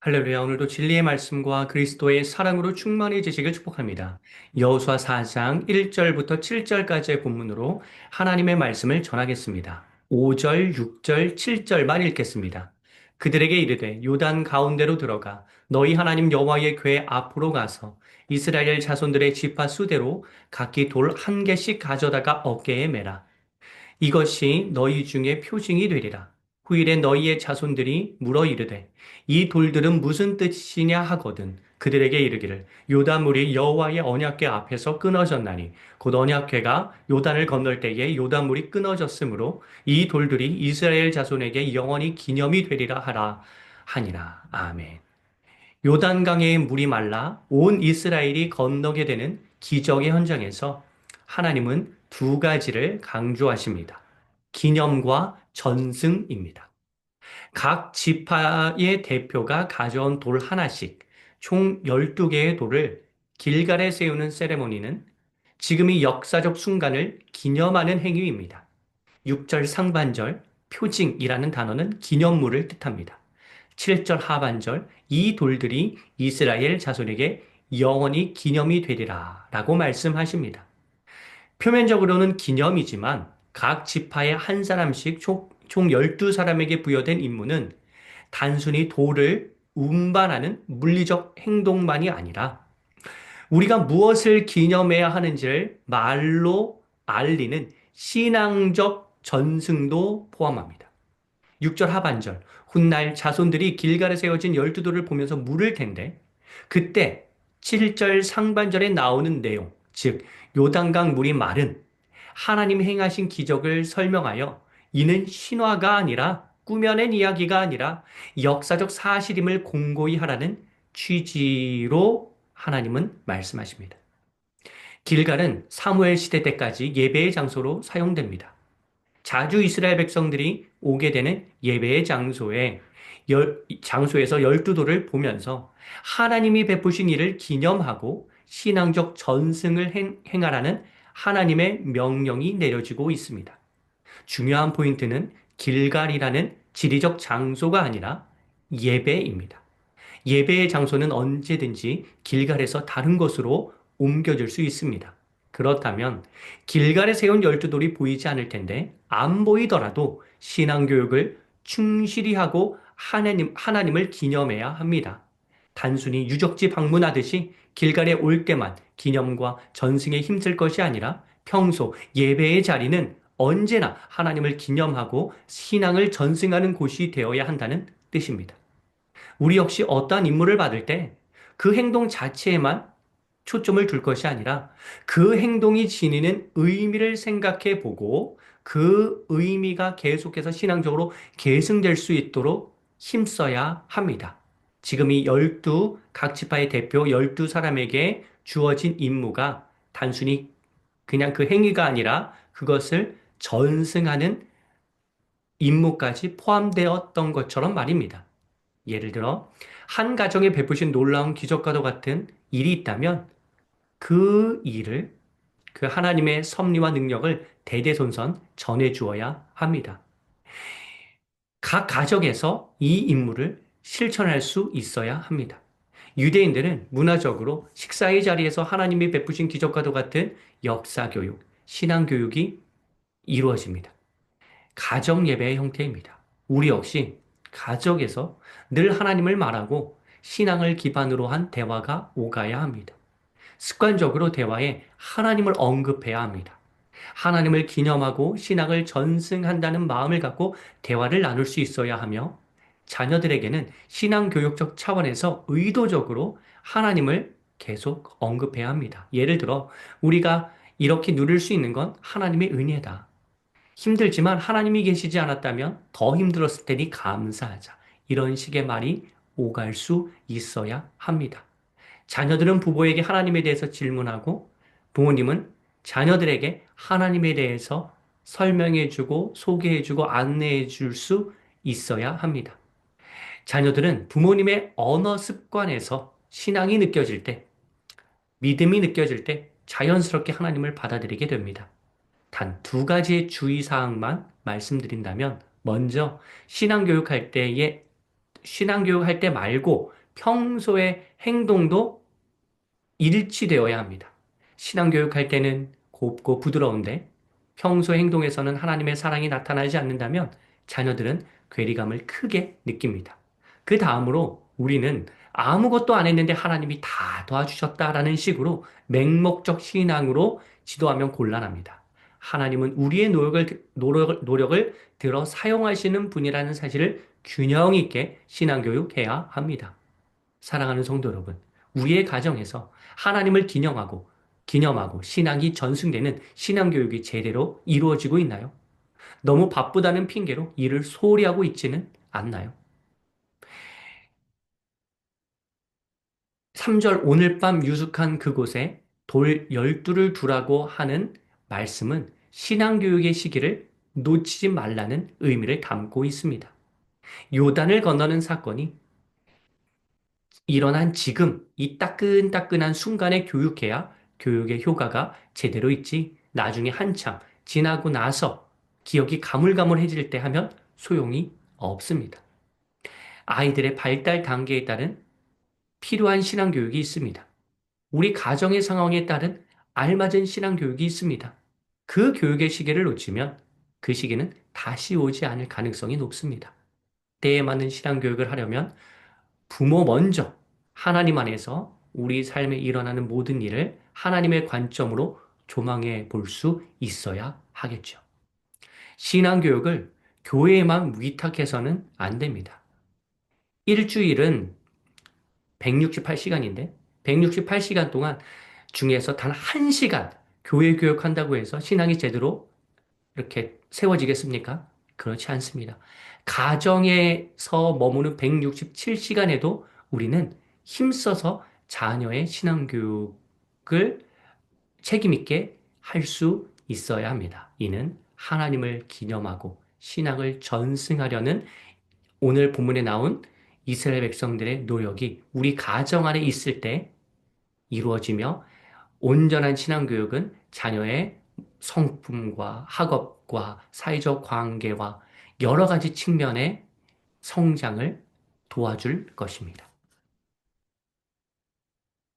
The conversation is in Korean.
할렐루야. 오늘도 진리의 말씀과 그리스도의 사랑으로 충만해지시길 축복합니다. 여호수아 4장 1절부터 7절까지의 본문으로 하나님의 말씀을 전하겠습니다. 5절, 6절, 7절만 읽겠습니다. 그들에게 이르되 요단 가운데로 들어가 너희 하나님 여호와의 궤 앞으로 가서 이스라엘 자손들의 지파 수대로 각기 돌 한 개씩 가져다가 어깨에 매라. 이것이 너희 중에 표징이 되리라. 후일에 너희의 자손들이 물어 이르되 이 돌들은 무슨 뜻이냐 하거든 그들에게 이르기를 요단물이 여호와의 언약궤 앞에서 끊어졌나니 곧 언약궤가 요단을 건널 때에 요단물이 끊어졌으므로 이 돌들이 이스라엘 자손에게 영원히 기념이 되리라 하라 하니라. 아멘. 요단강의 물이 말라 온 이스라엘이 건너게 되는 기적의 현장에서 하나님은 두 가지를 강조하십니다. 기념과 전승입니다. 각 지파의 대표가 가져온 돌 하나씩 총 12개의 돌을 길갈에 세우는 세레모니는 지금 이 역사적 순간을 기념하는 행위입니다. 6절 상반절 표징이라는 단어는 기념물을 뜻합니다. 7절 하반절 이 돌들이 이스라엘 자손에게 영원히 기념이 되리라 라고 말씀하십니다. 표면적으로는 기념이지만 각 지파의 한 사람씩 총 12사람에게 부여된 임무는 단순히 돌을 운반하는 물리적 행동만이 아니라 우리가 무엇을 기념해야 하는지를 말로 알리는 신앙적 전승도 포함합니다. 6절 하반절 훗날 자손들이 길갈에 세워진 12돌을 보면서 물을 텐데 그때 7절 상반절에 나오는 내용, 즉 요단강 물이 마른 하나님 행하신 기적을 설명하여 이는 신화가 아니라 꾸며낸 이야기가 아니라 역사적 사실임을 공고히 하라는 취지로 하나님은 말씀하십니다. 길갈은 사무엘 시대 때까지 예배의 장소로 사용됩니다. 자주 이스라엘 백성들이 오게 되는 예배의 장소에서 12도를 보면서 하나님이 베푸신 일을 기념하고 신앙적 전승을 행하라는 하나님의 명령이 내려지고 있습니다. 중요한 포인트는 길갈이라는 지리적 장소가 아니라 예배입니다. 예배의 장소는 언제든지 길갈에서 다른 곳으로 옮겨질 수 있습니다. 그렇다면 길갈에 세운 12돌이 보이지 않을 텐데 안 보이더라도 신앙교육을 충실히 하고 하나님을 기념해야 합니다. 단순히 유적지 방문하듯이 길갈에 올 때만 기념과 전승에 힘쓸 것이 아니라 평소 예배의 자리는 언제나 하나님을 기념하고 신앙을 전승하는 곳이 되어야 한다는 뜻입니다. 우리 역시 어떠한 임무를 받을 때 그 행동 자체에만 초점을 둘 것이 아니라 그 행동이 지니는 의미를 생각해 보고 그 의미가 계속해서 신앙적으로 계승될 수 있도록 힘써야 합니다. 지금 이 12, 각 지파의 대표 12사람에게 주어진 임무가 단순히 그냥 그 행위가 아니라 그것을 전승하는 임무까지 포함되었던 것처럼 말입니다. 예를 들어 한 가정에 베푸신 놀라운 기적과도 같은 일이 있다면 그 일을 그 하나님의 섭리와 능력을 대대손손 전해 주어야 합니다. 각 가정에서 이 임무를 실천할 수 있어야 합니다. 유대인들은 문화적으로 식사의 자리에서 하나님이 베푸신 기적과도 같은 역사교육, 신앙교육이 이루어집니다. 가정 예배의 형태입니다. 우리 역시 가정에서 늘 하나님을 말하고 신앙을 기반으로 한 대화가 오가야 합니다. 습관적으로 대화에 하나님을 언급해야 합니다. 하나님을 기념하고 신앙을 전승한다는 마음을 갖고 대화를 나눌 수 있어야 하며 자녀들에게는 신앙교육적 차원에서 의도적으로 하나님을 계속 언급해야 합니다. 예를 들어 우리가 이렇게 누릴 수 있는 건 하나님의 은혜다. 힘들지만 하나님이 계시지 않았다면 더 힘들었을 테니 감사하자. 이런 식의 말이 오갈 수 있어야 합니다. 자녀들은 부모에게 하나님에 대해서 질문하고 부모님은 자녀들에게 하나님에 대해서 설명해주고 소개해주고 안내해줄 수 있어야 합니다. 자녀들은 부모님의 언어 습관에서 신앙이 느껴질 때, 믿음이 느껴질 때 자연스럽게 하나님을 받아들이게 됩니다. 단 두 가지의 주의사항만 말씀드린다면, 먼저 신앙교육할 때의 신앙교육 할 때 말고 평소의 행동도 일치되어야 합니다. 신앙교육 할 때는 곱고 부드러운데 평소 행동에서는 하나님의 사랑이 나타나지 않는다면 자녀들은 괴리감을 크게 느낍니다. 그 다음으로 우리는 아무것도 안 했는데 하나님이 다 도와주셨다라는 식으로 맹목적 신앙으로 지도하면 곤란합니다. 하나님은 우리의 노력을 들어 사용하시는 분이라는 사실을 균형 있게 신앙교육해야 합니다. 사랑하는 성도 여러분, 우리의 가정에서 하나님을 기념하고 신앙이 전승되는 신앙교육이 제대로 이루어지고 있나요? 너무 바쁘다는 핑계로 일을 소홀히 하고 있지는 않나요? 3절 오늘 밤 유숙한 그곳에 돌 12를 두라고 하는 말씀은 신앙교육의 시기를 놓치지 말라는 의미를 담고 있습니다. 요단을 건너는 사건이 일어난 지금 이 따끈따끈한 순간에 교육해야 교육의 효과가 제대로 있지 나중에 한참 지나고 나서 기억이 가물가물해질 때 하면 소용이 없습니다. 아이들의 발달 단계에 따른 필요한 신앙교육이 있습니다. 우리 가정의 상황에 따른 알맞은 신앙교육이 있습니다. 그 교육의 시기를 놓치면 그 시기는 다시 오지 않을 가능성이 높습니다. 때에 맞는 신앙교육을 하려면 부모 먼저 하나님 안에서 우리 삶에 일어나는 모든 일을 하나님의 관점으로 조망해 볼 수 있어야 하겠죠. 신앙교육을 교회에만 위탁해서는 안 됩니다. 일주일은 168시간인데 168시간 동안 중에서 단 1시간 교회 교육한다고 해서 신앙이 제대로 이렇게 세워지겠습니까? 그렇지 않습니다. 가정에서 머무는 167시간에도 우리는 힘써서 자녀의 신앙교육을 책임있게 할 수 있어야 합니다. 이는 하나님을 기념하고 신앙을 전승하려는 오늘 본문에 나온 이스라엘 백성들의 노력이 우리 가정 안에 있을 때 이루어지며 온전한 신앙교육은 자녀의 성품과 학업과 사회적 관계와 여러 가지 측면의 성장을 도와줄 것입니다.